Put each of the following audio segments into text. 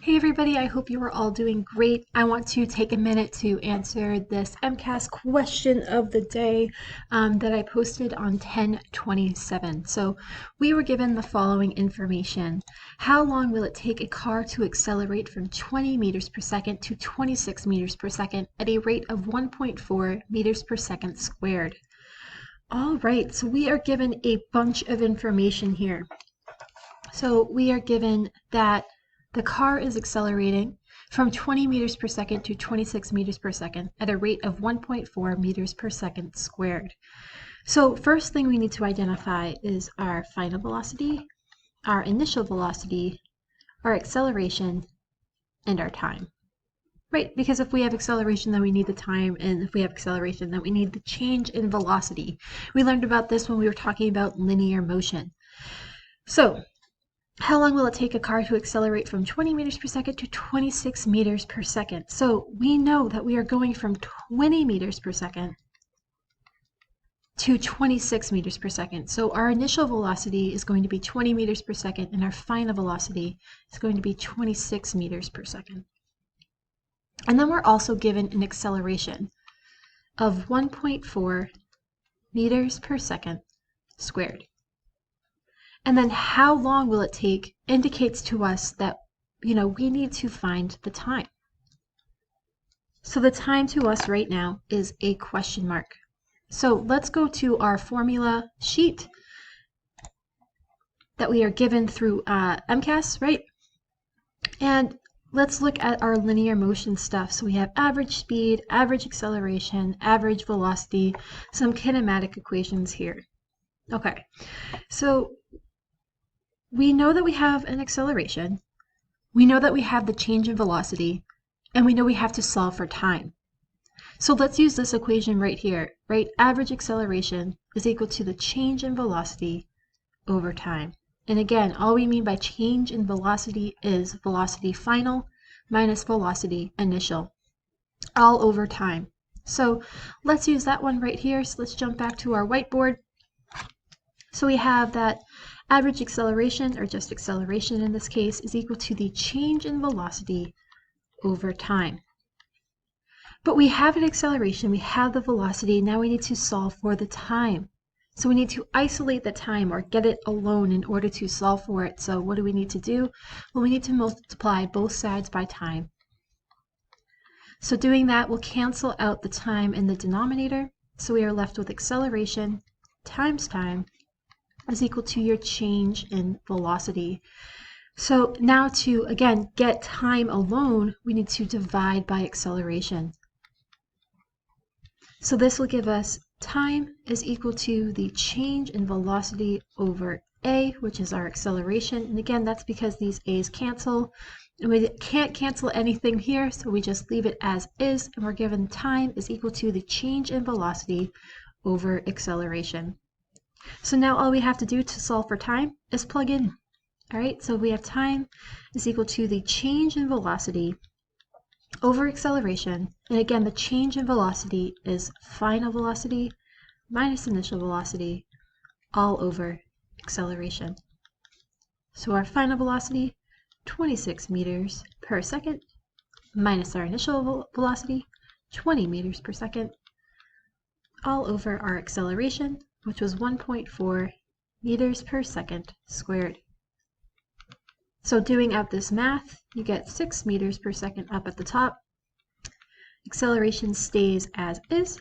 Hey everybody, I hope you are all doing great. I want to take a minute to answer this Mcas question of the day that I posted on 10/27. So we were given the following information. How long will it take a car to accelerate from 20 meters per second to 26 meters per second at a rate of 1.4 meters per second squared? All right, so we are given a bunch of information here. So we are given that the car is accelerating from 20 meters per second to 26 meters per second at a rate of 1.4 meters per second squared. So first thing we need to identify is our final velocity, our initial velocity, our acceleration, and our time. Right, because if we have acceleration, then we need the time, and if we have acceleration, then we need the change in velocity. We learned about this when we were talking about linear motion. So how long will it take a car to accelerate from 20 meters per second to 26 meters per second? So we know that we are going from 20 meters per second to 26 meters per second. So our initial velocity is going to be 20 meters per second, and our final velocity is going to be 26 meters per second. And then we're also given an acceleration of 1.4 meters per second squared. And then how long will it take indicates to us that, we need to find the time. So the time to us right now is a question mark. So let's go to our formula sheet that we are given through Mcas, right? And let's look at our linear motion stuff. So we have average speed, average acceleration, average velocity, some kinematic equations here. Okay, so we know that we have an acceleration, we know that we have the change in velocity, and we know we have to solve for time. So let's use this equation right here, right? Average acceleration is equal to the change in velocity over time. And again, all we mean by change in velocity is velocity final minus velocity initial, all over time. So let's use that one right here. So let's jump back to our whiteboard. So we have that average acceleration, or just acceleration in this case, is equal to the change in velocity over time. But we have an acceleration, we have the velocity, now we need to solve for the time. So we need to isolate the time or get it alone in order to solve for it. So what do we need to do? Well, we need to multiply both sides by time. So doing that will cancel out the time in the denominator. So we are left with acceleration times time is equal to your change in velocity. So now to, again, get time alone, we need to divide by acceleration. So this will give us time is equal to the change in velocity over a, which is our acceleration. And again, that's because these a's cancel. And we can't cancel anything here, so we just leave it as is. And we're given time is equal to the change in velocity over acceleration. So now all we have to do to solve for time is plug in. All right, so we have time is equal to the change in velocity over acceleration. And again, the change in velocity is final velocity minus initial velocity all over acceleration. So our final velocity, 26 meters per second, minus our initial velocity, 20 meters per second, all over our acceleration, which was 1.4 meters per second squared. So doing out this math, you get 6 meters per second up at the top. Acceleration stays as is.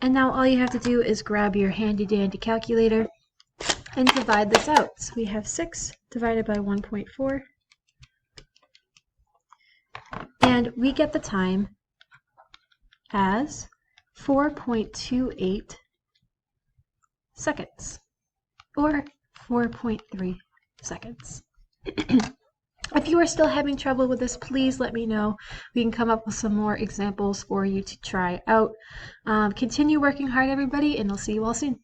And now all you have to do is grab your handy dandy calculator and divide this out. So we have 6 divided by 1.4. And we get the time as 4.28 seconds, or 4.3 seconds. If you are still having trouble with this, please let me know. We can come up with some more examples for you to try out. Continue working hard, everybody, and I'll see you all soon.